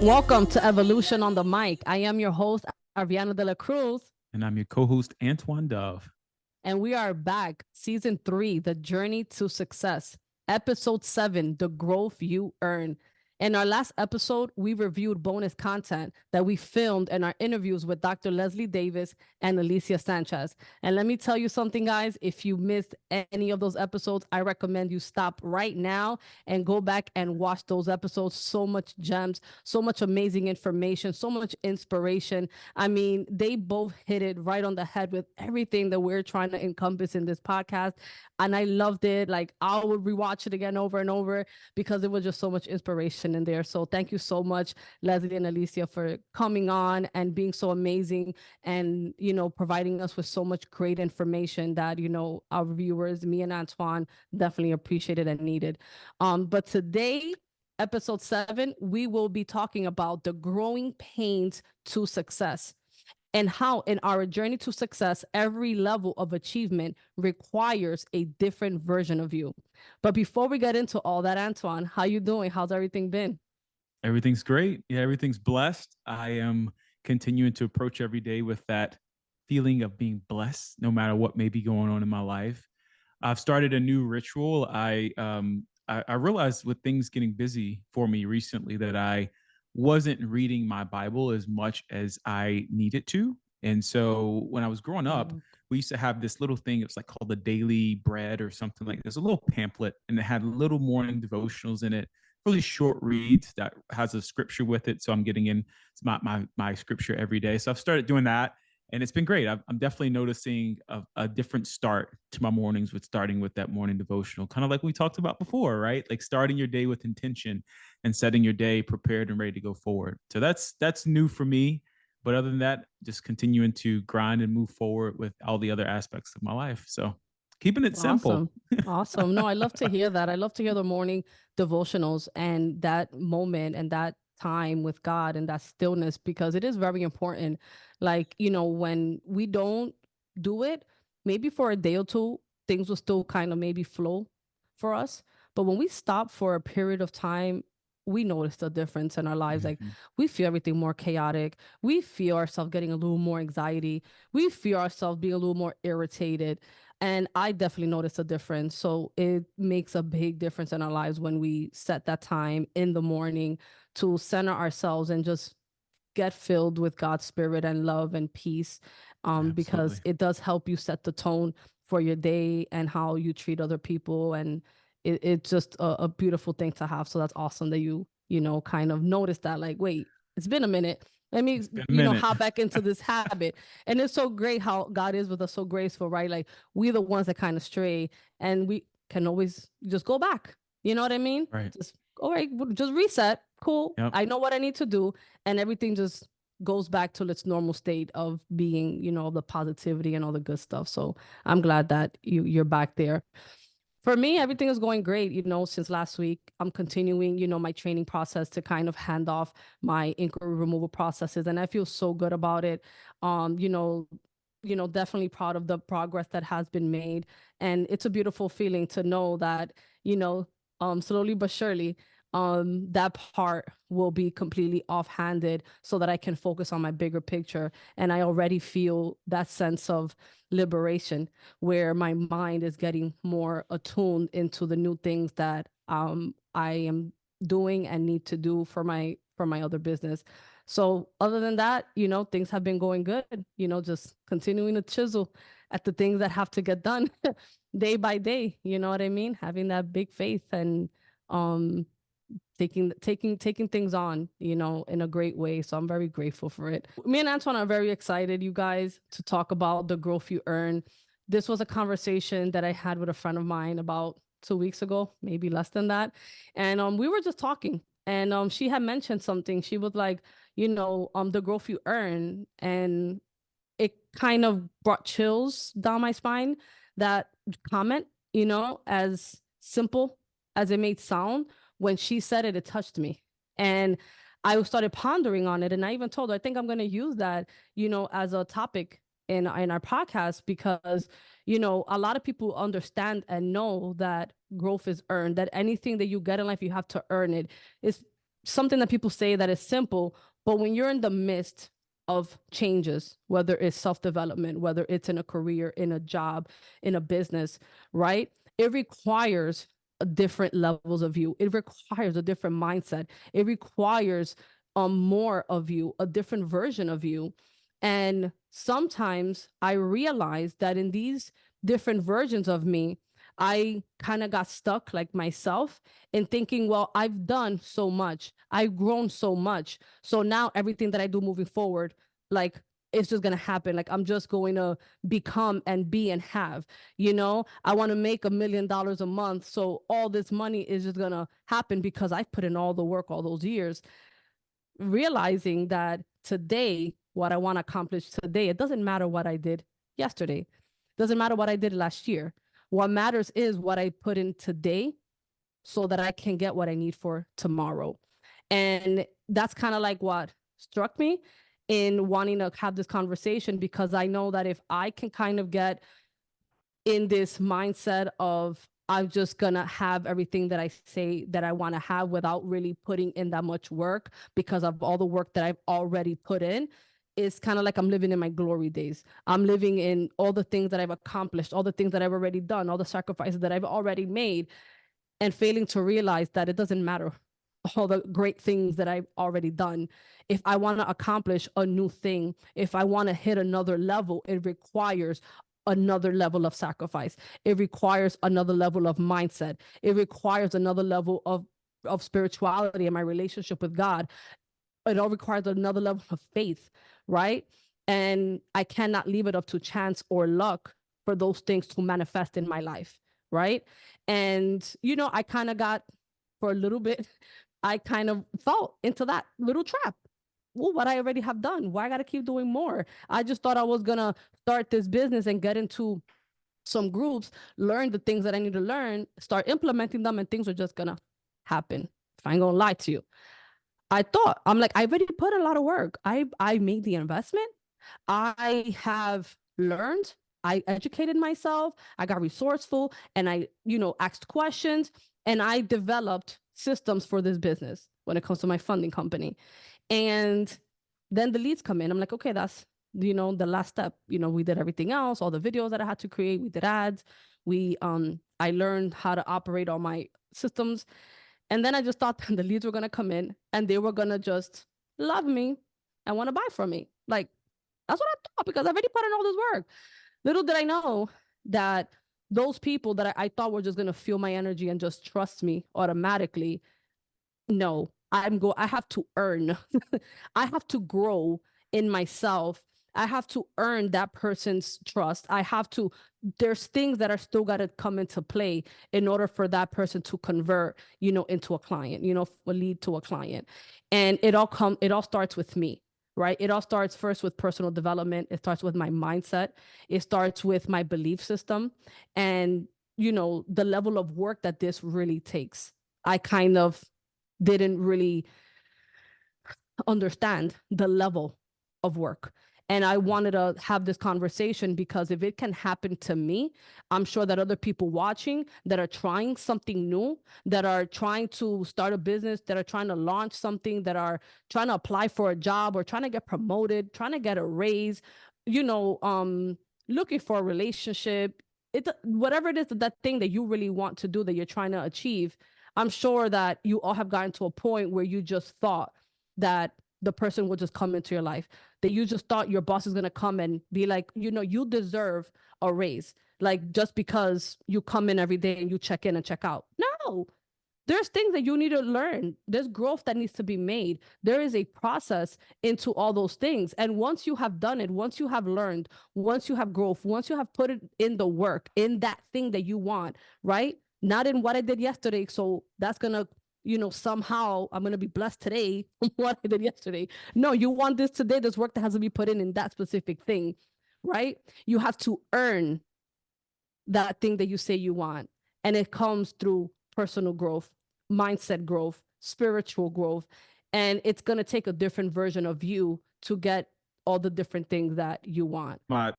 Welcome to Evolution on the Mic. I am your host, Ariana de la Cruz. And I'm your co-host, Antoine Dove. And we are back. Season 3, The Journey to Success. Episode 7, The Growth You Earn. In our last episode, we reviewed bonus content that we filmed in our interviews with Dr. Leslie Davis and Alicia Sanchez. And let me tell you something, guys. If you missed any of those episodes, I recommend you stop right now and go back and watch those episodes. So much gems, so much amazing information, so much inspiration. I mean, they both hit it right on the head with everything that we're trying to encompass in this podcast. And I loved it. Like, I would rewatch it again over and over because it was just so much inspiration in there. So thank you so much, Leslie and Alicia, for coming on and being so amazing and, providing us with so much great information that, our viewers, me and Antoine, definitely appreciated and needed. But today, episode 7, we will be talking about the growing pains to success and how in our journey to success, every level of achievement requires a different version of you. But before we get into all that, Antoine, how you doing? How's everything been? Everything's great. Yeah, everything's blessed. I am continuing to approach every day with that feeling of being blessed, no matter what may be going on in my life. I've started a new ritual. I realized with things getting busy for me recently that I wasn't reading my Bible as much as I needed to. And so when I was growing up, we used to have this little thing. It was like called the Daily Bread or something like this, a little pamphlet, and it had little morning devotionals in it, really short reads that has a scripture with it. So I'm getting in my scripture every day. So I've started doing that, and it's been great. I'm definitely noticing a different start to my mornings with starting with that morning devotional, kind of like we talked about before, right? Like starting your day with intention and setting your day prepared and ready to go forward. So that's new for me. But other than that, just continuing to grind and move forward with all the other aspects of my life. So keeping it simple. Awesome. Awesome. No, I love to hear that. I love to hear the morning devotionals and that moment and that time with God and that stillness because it is very important. Like, when we don't do it, maybe for a day or two, things will still kind of maybe flow for us. But when we stop for a period of time, we notice the difference in our lives. Like, Mm-hmm. we feel everything more chaotic. We feel ourselves getting a little more anxiety. We feel ourselves being a little more irritated. And I definitely noticed a difference. So it makes a big difference in our lives when we set that time in the morning to center ourselves and just get filled with God's spirit and love and peace. Because Absolutely. it does help you set the tone for your day and how you treat other people. And it's just a beautiful thing to have. So that's awesome that you kind of noticed that, like, wait, it's been a minute. Let me, It's been a minute. hop back into this habit. And it's so great how God is with us, so graceful, right? Like, we're the ones that kind of stray and we can always just go back. You know what I mean? Right. Just, all right, just reset. Cool. Yep. I know what I need to do. And everything just goes back to its normal state of being, the positivity and all the good stuff. So I'm glad that you're back there. For me, everything is going great. Since last week, I'm continuing, my training process to kind of hand off my inquiry removal processes. And I feel so good about it. Um, you know, definitely proud of the progress that has been made. And it's a beautiful feeling to know that, slowly but surely, that part will be completely offhanded so that I can focus on my bigger picture. And I already feel that sense of liberation where my mind is getting more attuned into the new things that I am doing and need to do for my other business. So other than that, things have been going good, just continuing to chisel at the things that have to get done day by day, you know what I mean? Having that big faith and um taking things on, in a great way. So I'm very grateful for it. Me and Antoine are very excited, you guys, to talk about the growth you earn. This was a conversation that I had with a friend of mine about 2 weeks ago, maybe less than that. And we were just talking. And she had mentioned something. She was like, the growth you earn. And it kind of brought chills down my spine. That comment, as simple as it may sound, when she said it, it touched me. And I started pondering on it. And I even told her, I think I'm going to use that, as a topic in our podcast because, a lot of people understand and know that growth is earned, that anything that you get in life, you have to earn it. It's something that people say that is simple, but when you're in the midst of changes, whether it's self-development, whether it's in a career, in a job, in a business, right? It requires a different levels of you. It requires a different mindset. It requires more of you, a different version of you. And sometimes I realize that in these different versions of me, I kind of got stuck like myself in thinking, well, I've done so much. I've grown so much. So now everything that I do moving forward, like it's just going to happen. Like I'm just going to become and be and have, I want to make $1 million a month. So all this money is just going to happen because I've put in all the work all those years, realizing that today, what I want to accomplish today, it doesn't matter what I did yesterday. It doesn't matter what I did last year. What matters is what I put in today so that I can get what I need for tomorrow. And that's kind of like what struck me in wanting to have this conversation, because I know that if I can kind of get in this mindset of I'm just gonna have everything that I say that I want to have without really putting in that much work because of all the work that I've already put in, it's kind of like I'm living in my glory days. I'm living in all the things that I've accomplished, all the things that I've already done, all the sacrifices that I've already made, and failing to realize that it doesn't matter all the great things that I've already done. If I want to accomplish a new thing, if I want to hit another level, it requires another level of sacrifice. It requires another level of mindset. It requires another level of spirituality in my relationship with God. It all requires another level of faith, right? And I cannot leave it up to chance or luck for those things to manifest in my life, right? And, I kind of got, for a little bit, I kind of fell into that little trap. Well, what I already have done, why I got to keep doing more? I just thought I was going to start this business and get into some groups, learn the things that I need to learn, start implementing them, and things are just going to happen. If I ain't going to lie to you. I'm like, I already put a lot of work. I made the investment. I have learned. I educated myself. I got resourceful, and I, asked questions, and I developed systems for this business when it comes to my funding company. And then the leads come in. I'm like, okay, that's, the last step. We did everything else, all the videos that I had to create. We did ads. I learned how to operate all my systems. And then I just thought the leads were going to come in and they were going to just love me and want to buy from me. Like, that's what I thought, because I've already put in all this work. Little did I know that those people that I thought were just going to feel my energy and just trust me automatically, no, I have to earn. I have to grow in myself. I have to earn that person's trust. There's things that are still got to come into play in order for that person to convert, into a client, a lead to a client. And it all starts with me, right? It all starts first with personal development. It starts with my mindset. It starts with my belief system and, the level of work that this really takes. I kind of didn't really understand the level of work. And I wanted to have this conversation because if it can happen to me, I'm sure that other people watching that are trying something new, that are trying to start a business, that are trying to launch something, that are trying to apply for a job or trying to get promoted, trying to get a raise, looking for a relationship, whatever it is, that thing that you really want to do, that you're trying to achieve. I'm sure that you all have gotten to a point where you just thought that the person will just come into your life, that you just thought your boss is going to come and be like, you deserve a raise. Like, just because you come in every day and you check in and check out. No, there's things that you need to learn. There's growth that needs to be made. There is a process into all those things. And once you have done it, once you have learned, once you have growth, once you have put it in the work, in that thing that you want, right? Not in what I did yesterday. So that's going to, somehow I'm going to be blessed today from what I did yesterday. No, you want this today. There's work that has to be put in that specific thing, right? You have to earn that thing that you say you want. And it comes through personal growth, mindset growth, spiritual growth. And it's going to take a different version of you to get all the different things that you want. My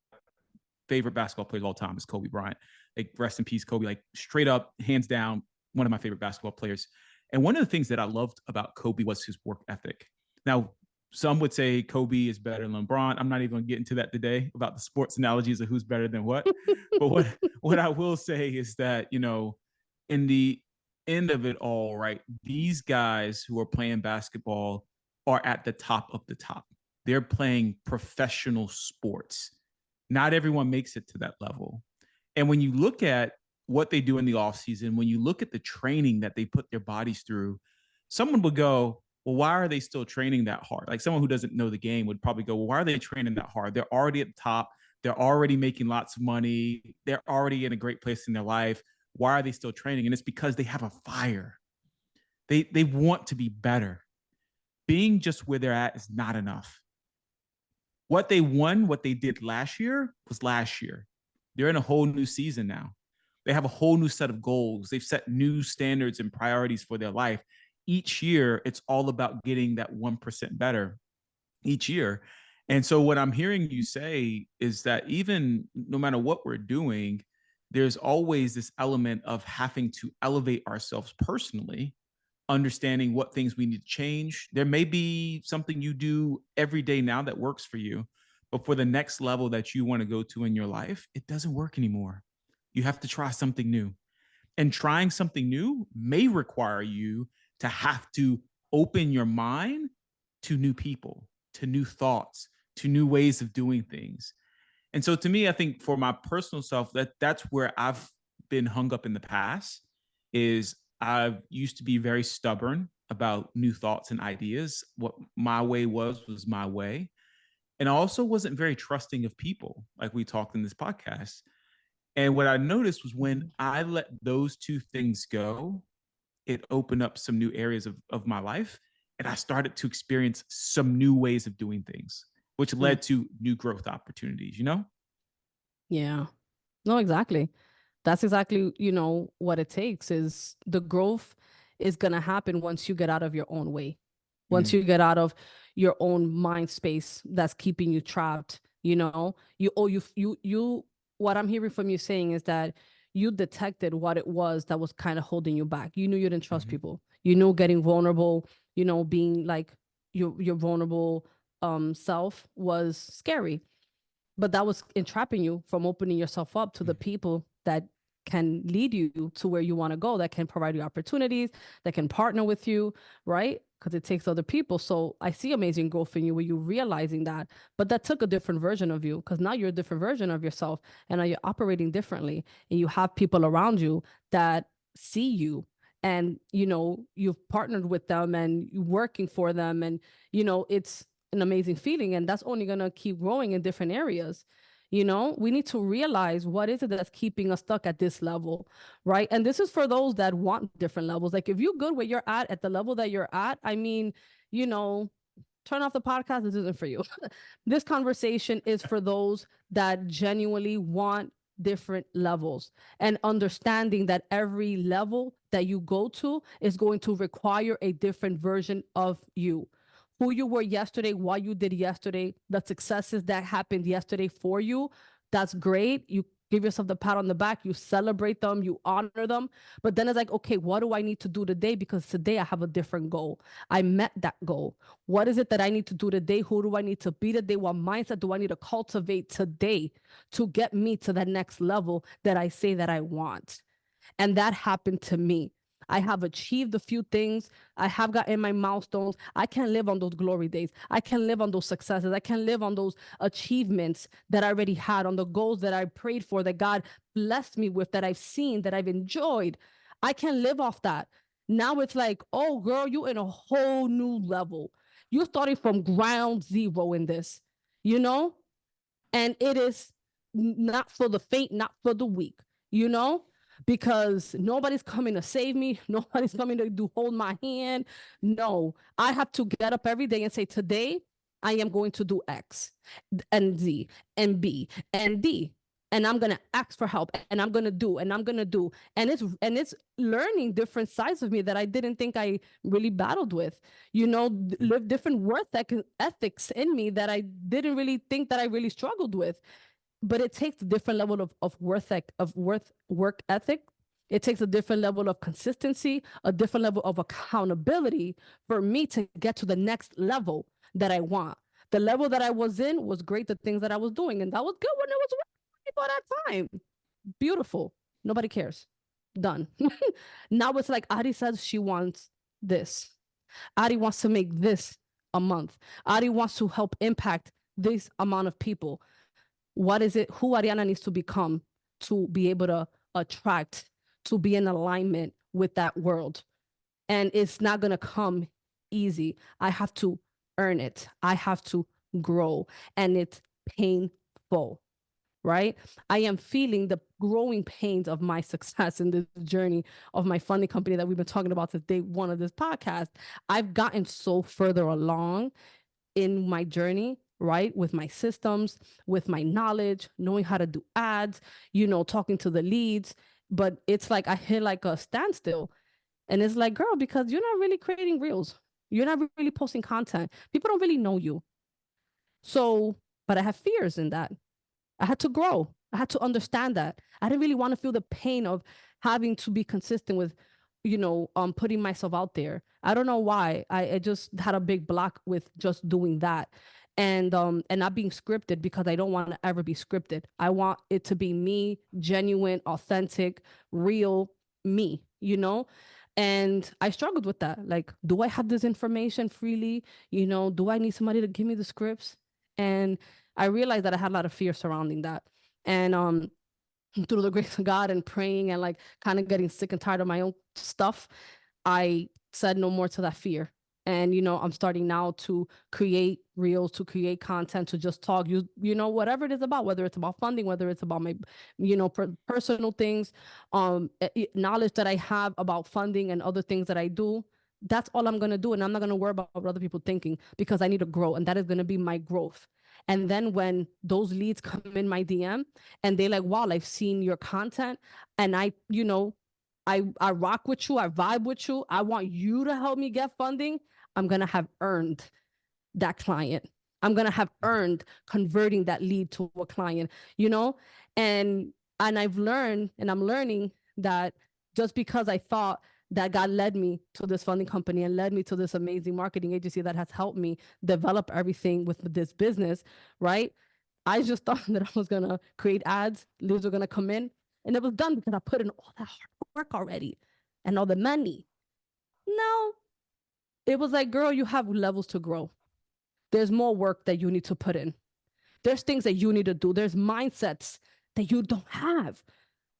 favorite basketball player of all time is Kobe Bryant. Like, rest in peace, Kobe. Like, straight up, hands down, one of my favorite basketball players. And one of the things that I loved about Kobe was his work ethic. Now, some would say Kobe is better than LeBron. I'm not even going to get into that today about the sports analogies of who's better than what. But what I will say is that, in the end of it all, right, these guys who are playing basketball are at the top of the top. They're playing professional sports. Not everyone makes it to that level. And when you look at what they do in the off season, when you look at the training that they put their bodies through, someone would go, well, why are they still training that hard? Like someone who doesn't know the game would probably go, well, why are they training that hard? They're already at the top. They're already making lots of money. They're already in a great place in their life. Why are they still training? And it's because they have a fire. They want to be better. Being just where they're at is not enough. What they won, what they did last year was last year. They're in a whole new season now. They have a whole new set of goals. They've set new standards and priorities for their life. Each year, it's all about getting that 1% better each year. And so, what I'm hearing you say is that even no matter what we're doing, there's always this element of having to elevate ourselves personally, understanding what things we need to change. There may be something you do every day now that works for you, but for the next level that you want to go to in your life, it doesn't work anymore. You have to try something new. And trying something new may require you to have to open your mind to new people, to new thoughts, to new ways of doing things. And so to me, I think for my personal self, that's where I've been hung up in the past is I used to be very stubborn about new thoughts and ideas. What my way was my way. And I also wasn't very trusting of people, like we talked in this podcast. And what I noticed was when I let those two things go, it opened up some new areas of my life. And I started to experience some new ways of doing things, which Mm. led to new growth opportunities, you know? Yeah. No, exactly. That's exactly, what it takes is the growth is going to happen once you get out of your own way. Once Mm, you get out of your own mind space that's keeping you trapped, what I'm hearing from you saying is that you detected what it was that was kind of holding you back. You knew you didn't trust mhm, people. You knew getting vulnerable, being like your vulnerable self was scary, but that was entrapping you from opening yourself up to the mm, people that can lead you to where you want to go, that can provide you opportunities, that can partner with you, right? Because it takes other people. So I see amazing growth in you where you realizing that, but that took a different version of you because now you're a different version of yourself and now you're operating differently and you have people around you that see you and you've partnered with them and you're working for them and it's an amazing feeling and that's only going to keep growing in different areas. We need to realize what is it that's keeping us stuck at this level, right? And this is for those that want different levels. Like if you're good where you're at the level that you're at, I mean, you know turn off the podcast. This isn't for you. This conversation is for those that genuinely want different levels and understanding that every level that you go to is going to require a different version of you. Who you were yesterday, what you did yesterday, the successes that happened yesterday for you, that's great. You give yourself the pat on the back, you celebrate them, you honor them. But then it's like, okay, what do I need to do today? Because today I have a different goal. I met that goal. What is it that I need to do today? Who do I need to be today? What mindset do I need to cultivate today to get me to the next level that I say that I want? And that happened to me. I have achieved a few things. I have gotten my milestones. I can live on those glory days. I can live on those successes. I can live on those achievements that I already had, on the goals that I prayed for, that God blessed me with, that I've seen, that I've enjoyed. I can live off that. Now it's like, oh, girl, you in a whole new level. You started from ground zero in this, you know? And it is not for the faint, not for the weak, you know, because nobody's coming to save me. Nobody's coming to do hold my hand. No, I have to get up every day and say, today I am going to do X and Z and B and D. And I'm gonna ask for help, and I'm gonna do, and I'm gonna do, and it's learning different sides of me that I didn't think I really battled with. mm, Live different ethics in me that I didn't really think that I really struggled with. But it takes a different level of work ethic It takes a different level of consistency, a different level of accountability for me to get to the next level that I want. The level that I was in was great, the things that I was doing, and that was good when it was ready for that time. Beautiful. Nobody cares. Done. Now it's like Ari says she wants this. Ari wants to make this a month. Ari wants to help impact this amount of people. What is it? Who Ariana needs to become to be able to attract, to be in alignment with that world. And it's not going to come easy. I have to earn it. I have to grow. And it's painful, right? I am feeling the growing pains of my success in this journey of my funding company that we've been talking about since day one of this podcast. I've gotten so further along in my journey, right? With my systems, with my knowledge, knowing how to do ads, talking to the leads. But it's like I hit like a standstill. And it's like, girl, because you're not really creating reels. You're not really posting content. People don't really know you. So, but I have fears in that. I had to grow. I had to understand that. I didn't really want to feel the pain of having to be consistent with, putting myself out there. I don't know why. I just had a big block with just doing that. And not being scripted because I don't want to ever be scripted. I want it to be me, genuine, authentic, real me. And I struggled with that. Like, do I have this information freely? Do I need somebody to give me the scripts? And I realized that I had a lot of fear surrounding that. And through the grace of God and praying and like kind of getting sick and tired of my own stuff, I said no more to that fear. And I'm starting now to create reels, to create content, to just talk, whatever it is about, whether it's about funding, whether it's about my, personal things, knowledge that I have about funding and other things that I do. That's all I'm gonna do, and I'm not gonna worry about what other people thinking because I need to grow, and that is gonna be my growth. And then when those leads come in my DM and they like, wow, I've seen your content, and I rock with you, I vibe with you, I want you to help me get funding, I'm gonna have earned that client. I'm gonna have earned converting that lead to a client, you know? And I've learned and I'm learning that just because I thought that God led me to this funding company and led me to this amazing marketing agency that has helped me develop everything with this business, right? I just thought that I was gonna create ads, leads were gonna come in, and it was done because I put in all that hard work already and all the money. No, it was like, girl, you have levels to grow. There's more work that you need to put in. There's things that you need to do. There's mindsets that you don't have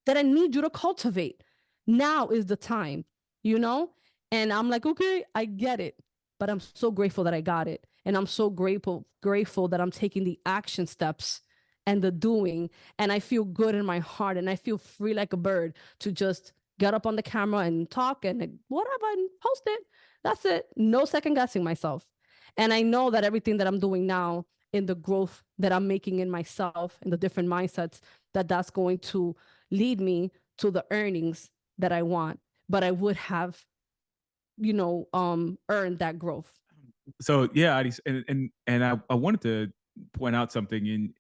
that I need you to cultivate. Now is the time, you know? And I'm like, okay, I get it. But I'm so grateful that I got it. And I'm so grateful that I'm taking the action steps and the doing. And I feel good in my heart and I feel free like a bird to just get up on the camera and talk and whatever and post it. That's it. No second guessing myself. And I know that everything that I'm doing now in the growth that I'm making in myself and the different mindsets that's going to lead me to the earnings that I want. But I would have, earned that growth. So yeah, and I wanted to point out something. And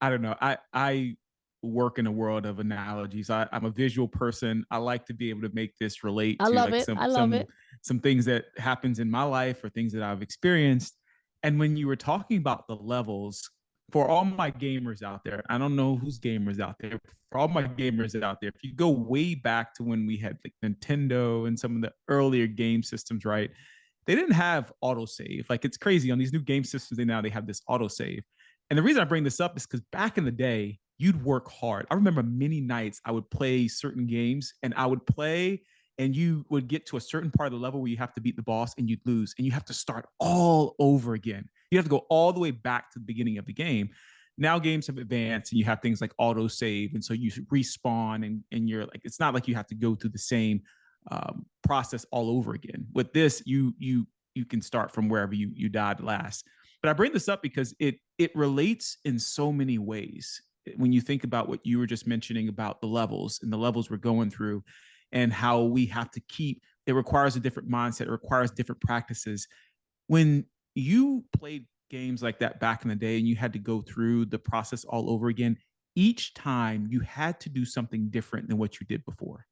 I don't know. I work in a world of analogies. I'm a visual person. I like to be able to make this relate I to love like it. some I love some it. some things that happens in my life or things that I've experienced. And when you were talking about the levels, for all my gamers out there, I don't know who's gamers out there. For all my gamers out there, if you go way back to when we had like Nintendo and some of the earlier game systems, right? They didn't have autosave. Like it's crazy on these new game systems. They have this autosave. And the reason I bring this up is because back in the day, you'd work hard. I remember many nights I would play certain games and I would play and you would get to a certain part of the level where you have to beat the boss and you'd lose and you have to start all over again. You have to go all the way back to the beginning of the game. Now games have advanced and you have things like auto save. And so you respawn and you're like, it's not like you have to go through the same process all over again. With this, you can start from wherever you died last. But I bring this up because it relates in so many ways. When you think about what you were just mentioning about the levels and the levels we're going through, and how we have to keep, it requires a different mindset, it requires different practices. When you played games like that back in the day and you had to go through the process all over again, each time you had to do something different than what you did before.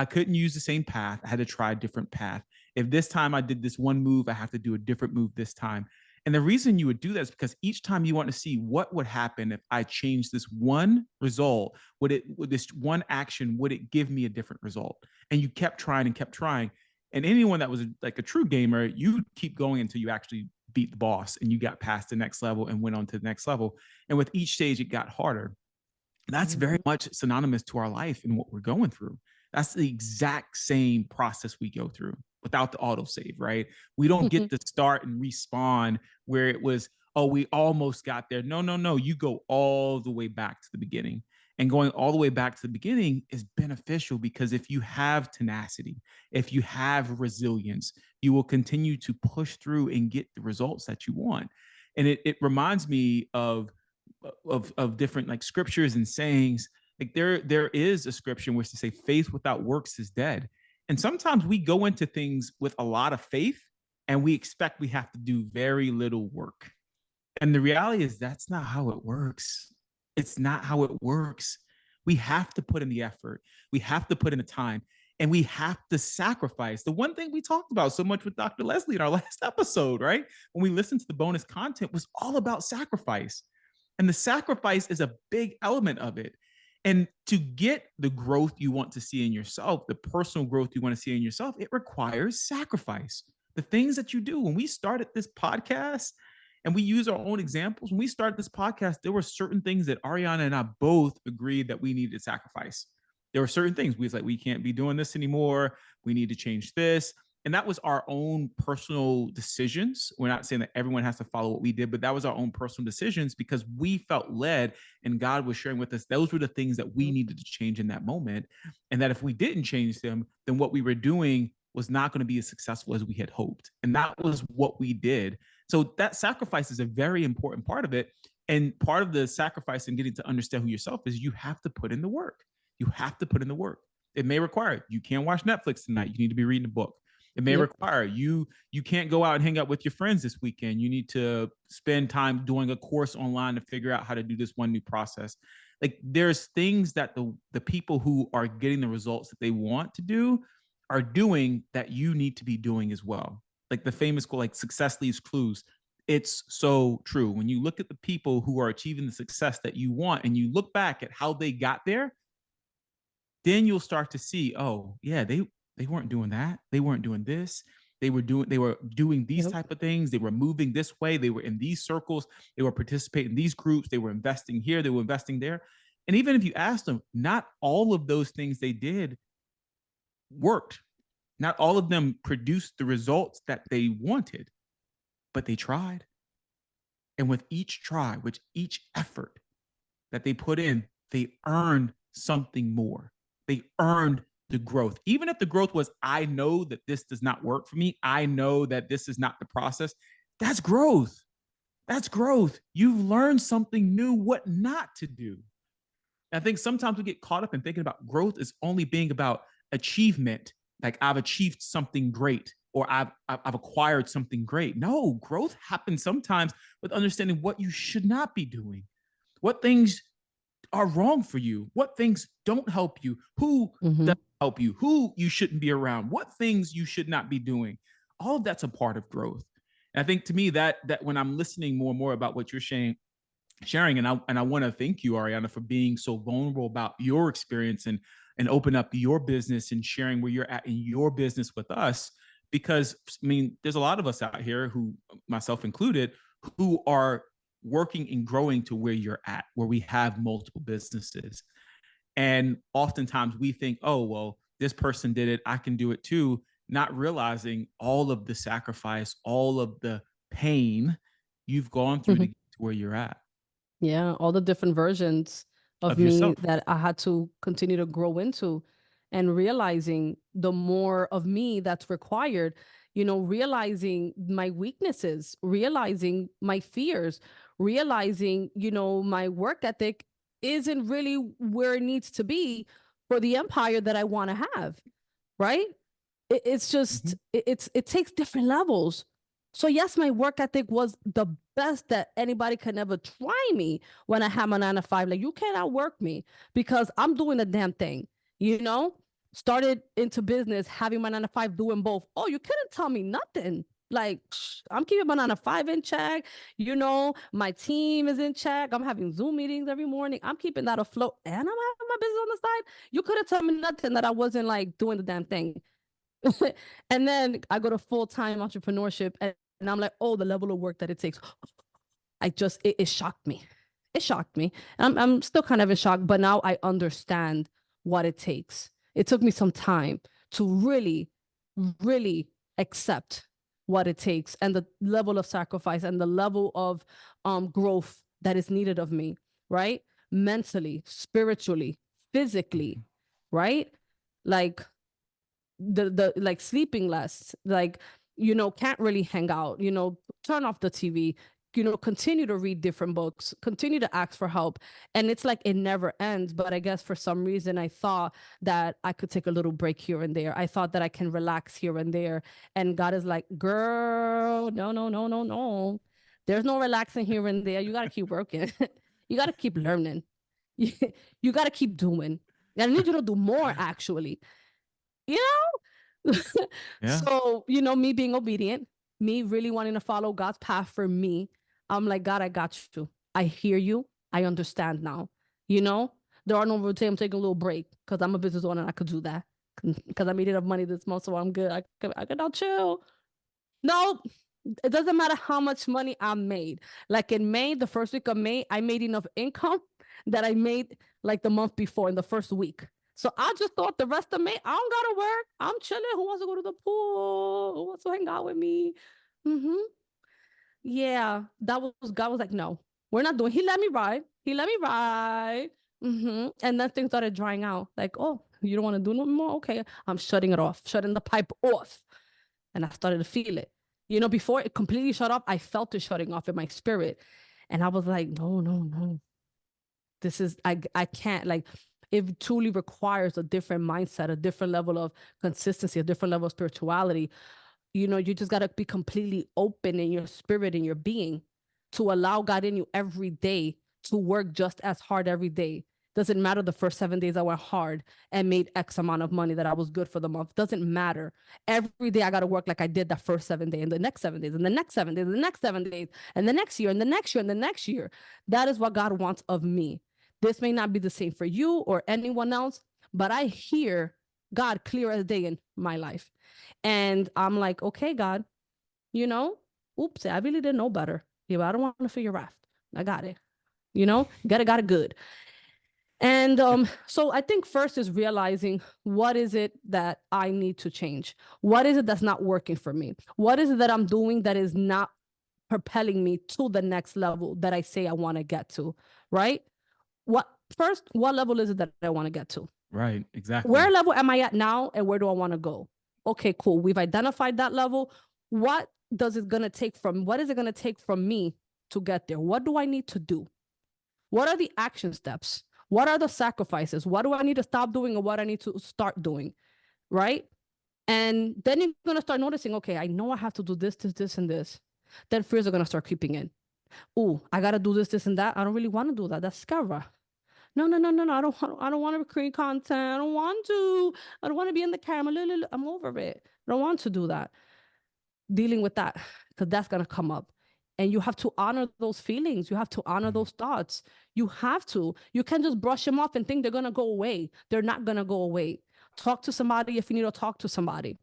I couldn't use the same path. I had to try a different path. If this time I did this one move, I have to do a different move this time. And the reason you would do that is because each time you want to see what would happen if I changed this one result, would this one action, would it give me a different result? And you kept trying and kept trying. And anyone that was like a true gamer, you keep going until you actually beat the boss and you got past the next level and went on to the next level. And with each stage, it got harder. That's very Mhm. much synonymous to our life and what we're going through. That's the exact same process we go through without the autosave, right? We don't get to start and respawn where it was, oh, we almost got there. No, no, no. You go all the way back to the beginning. And going all the way back to the beginning is beneficial because if you have tenacity, if you have resilience, you will continue to push through and get the results that you want. And it reminds me of different like scriptures and sayings. Like there is a scripture in which to say faith without works is dead. And sometimes we go into things with a lot of faith and we expect we have to do very little work. And the reality is that's not how it works. It's not how it works. We have to put in the effort. We have to put in the time and we have to sacrifice. The one thing we talked about so much with Dr. Leslie in our last episode, right? When we listened to the bonus content was all about sacrifice. And the sacrifice is a big element of it. And to get the growth you want to see in yourself, the personal growth you want to see in yourself, it requires sacrifice. The things that you do. When we started this podcast and we use our own examples, when we started this podcast, there were certain things that Ariana and I both agreed that we needed to sacrifice. There were certain things we was like, we can't be doing this anymore. We need to change this. And that was our own personal decisions. We're not saying that everyone has to follow what we did, but that was our own personal decisions because we felt led and God was sharing with us those were the things that we needed to change in that moment. And that if we didn't change them, then what we were doing was not going to be as successful as we had hoped. And that was what we did. So that sacrifice is a very important part of it. And part of the sacrifice and getting to understand who yourself is, you have to put in the work. You have to put in the work. It may require you can't watch Netflix tonight. You need to be reading a book. It may Yep. require you can't go out and hang out with your friends this weekend. You need to spend time doing a course online to figure out how to do this one new process. Like there's things that the people who are getting the results that they want to do are doing that you need to be doing as well. Like the famous quote, like success leaves clues. It's so true. When you look at the people who are achieving the success that you want and you look back at how they got there, then you'll start to see, oh yeah, they weren't doing that. They weren't doing this. They were doing these Yep. type of things. They were moving this way. They were in these circles. They were participating in these groups. They were investing here. They were investing there. And even if you ask them, not all of those things they did worked. Not all of them produced the results that they wanted, but they tried. And with each try, with each effort that they put in, they earned something more. They earned the growth. Even if the growth was, I know that this does not work for me, I know that this is not the process, that's growth. That's growth. You've learned something new, what not to do. I think sometimes we get caught up in thinking about growth as only being about achievement, like I've achieved something great or I've acquired something great. No, growth happens sometimes with understanding what you should not be doing, what things are wrong for you, what things don't help you, who Mm-hmm. doesn't help you, who you shouldn't be around, what things you should not be doing. All of that's a part of growth. And I think to me that when I'm listening more and more about what you're sharing, and I want to thank you, Ariana, for being so vulnerable about your experience and open up your business and sharing where you're at in your business with us. Because I mean, there's a lot of us out here who, myself included, who are working and growing to where you're at, where we have multiple businesses. And oftentimes we think, oh, well, this person did it, I can do it too, not realizing all of the sacrifice, all of the pain you've gone through to get to where you're at Yeah, all the different versions of of me yourself. that I had to continue to grow into and realizing the more of me that's required, realizing my weaknesses, realizing my fears, realizing, my work ethic isn't really where it needs to be for the empire that I want to have, right? It's just Mhm. it takes different levels. So yes, my work ethic was the best that anybody could ever try me when I had my 9 to 5. Like you can't outwork me because I'm doing the damn thing, you know? Started into business, having my 9 to 5, doing both. Oh, you couldn't tell me nothing. Like, I'm keeping my 9 to 5 in check. My team is in check. I'm having Zoom meetings every morning. I'm keeping that afloat, and I'm having my business on the side. You couldn't tell me nothing that I wasn't like doing the damn thing. And then I go to full-time entrepreneurship, and I'm like, oh, the level of work that it takes. It shocked me. It shocked me. I'm still kind of in shock, but now I understand what it takes. It took me some time to really, really accept what it takes and the level of sacrifice and the level of growth that is needed of me, right? Mentally, spiritually, physically, right? Like the like sleeping less, like can't really hang out, turn off the TV, continue to read different books, continue to ask for help. And it's like it never ends. But I guess for some reason I thought that I could take a little break here and there. I thought that I can relax here and there. And God is like, girl, no, no, no, no, no. There's no relaxing here and there. You got to keep working. You got to keep learning. You got to keep doing. And I need you to do more, actually. You know? Yeah. So, me being obedient, me really wanting to follow God's path for me, I'm like, God, I got you. I hear you. I understand now. You know, there are no routine. I'm taking a little break because I'm a business owner and I could do that because I made enough money this month, so I'm good. I could now chill. No, it doesn't matter how much money I made. Like in May, the first week of May, I made enough income that I made like the month before in the first week. So I just thought the rest of May, I don't gotta work. I'm chilling. Who wants to go to the pool? Who wants to hang out with me? Mm-hmm. Yeah, that was God was like, no, we're not doing. He let me ride. He let me ride. Mm-hmm. And then things started drying out. Like, oh, you don't want to do no more? Okay, I'm shutting it off, shutting the pipe off. And I started to feel it. Before it completely shut off, I felt it shutting off in my spirit. And I was like, no, no, no. I can't, like, it truly requires a different mindset, a different level of consistency, a different level of spirituality. You just got to be completely open in your spirit and your being to allow God in you every day to work just as hard every day. Doesn't matter the first 7 days I went hard and made X amount of money that I was good for the month. Doesn't matter. Every day I got to work like I did that first 7 days, and the next 7 days, and the next 7 days, and the next 7 days, and the next year, and the next year, and the next year. That is what God wants of me. This may not be the same for you or anyone else, but I hear God clear as day in my life. And I'm like, okay, God, oops, I really didn't know better. Yeah, but I don't want to feel your wrath. I got it. Got it good. And so I think first is realizing what is it that I need to change? What is it that's not working for me? What is it that I'm doing that is not propelling me to the next level that I say I want to get to? Right? What level is it that I want to get to? Right. Where Exactly. level am I at now and where do I want to go? Okay, cool. We've identified that level. What is it going to take from me to get there? What do I need to do? What are the action steps? What are the sacrifices? What do I need to stop doing and what I need to start doing? Right? And then you're going to start noticing, okay, I know I have to do this, and this. Then fears are going to start creeping in. Oh, I got to do this, and that. I don't really want to do that. That's scary. No, no, no, no, no. I don't want to create content. I don't want to. I don't want to be in the camera. I'm over it. I don't want to do that. Dealing with that, because that's going to come up. And you have to honor those feelings. You have to honor those thoughts. You have to. You can't just brush them off and think they're going to go away. They're not going to go away. Talk to somebody if you need to talk to somebody.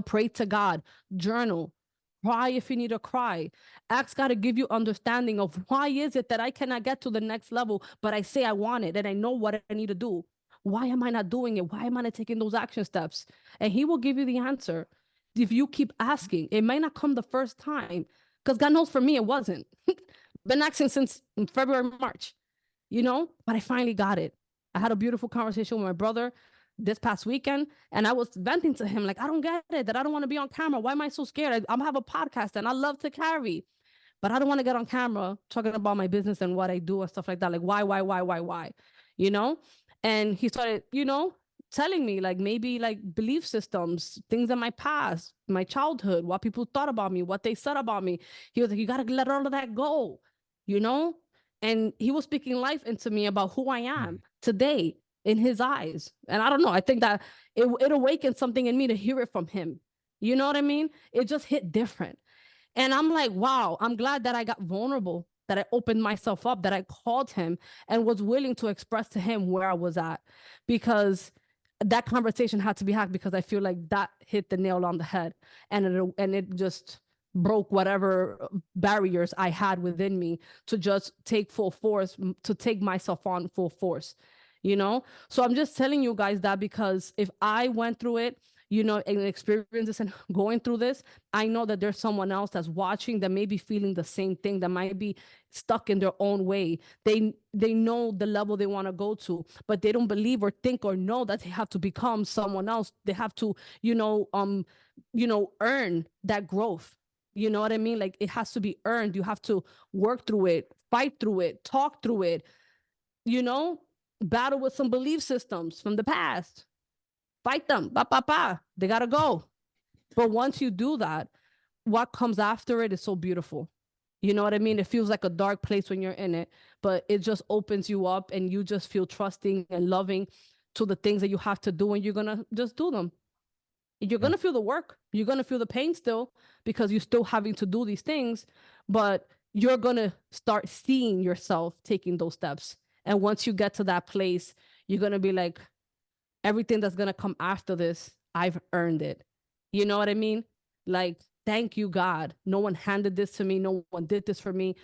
Pray to God, journal, cry if you need to cry. Ask God to give you understanding of why is it that I cannot get to the next level, but I say I want it and I know what I need to do. Why am I not doing it? Why am I not taking those action steps? And He will give you the answer. If you keep asking, it might not come the first time because God knows for me it wasn't. Been asking since February, March, but I finally got it. I had a beautiful conversation with my brother this past weekend, and I was venting to him, like, I don't get it, that I don't want to be on camera. Why am I so scared? I have a podcast and I love to carry, but I don't want to get on camera talking about my business and what I do and stuff like that. Like, why? You know? And he started, telling me like maybe like belief systems, things in my past, my childhood, what people thought about me, what they said about me. He was like, you got to let all of that go, you know? And he was speaking life into me about who I am today. in his eyes. And I don't know, I think that it awakened something in me to hear it from him. You know what I mean? It just hit different. And I'm like, wow, I'm glad that I got vulnerable, that I opened myself up, that I called him and was willing to express to him where I was at. Because that conversation had to be had, because I feel like that hit the nail on the head. And it just broke whatever barriers I had within me to just take full force, to take myself on full force, you know? So I'm just telling you guys that, because if I went through it, and experience this and going through this, I know that there's someone else that's watching that may be feeling the same thing, that might be stuck in their own way. They know the level they want to go to, but they don't believe or think or know that they have to become someone else. They have to, earn that growth. You know what I mean? Like, it has to be earned. You have to work through it, fight through it, talk through it, you know, battle with some belief systems from the past. Fight them. Ba, ba, ba. They got to go. But once you do that, what comes after it is so beautiful. You know what I mean? It feels like a dark place when you're in it, but it just opens you up and you just feel trusting and loving to the things that you have to do, and you're going to just do them. You're Yeah. going to feel the work. You're going to feel the pain still, because you're still having to do these things, but you're going to start seeing yourself taking those steps. And once you get to that place, you're going to be like, everything that's going to come after this, I've earned it. You know what I mean? Like, thank you, God. No one handed this to me. No one did this for me.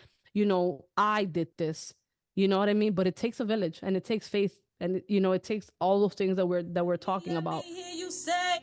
I did this. You know what I mean? But it takes a village, and it takes faith, and it takes all those things that we're talking Let me about. hear you say.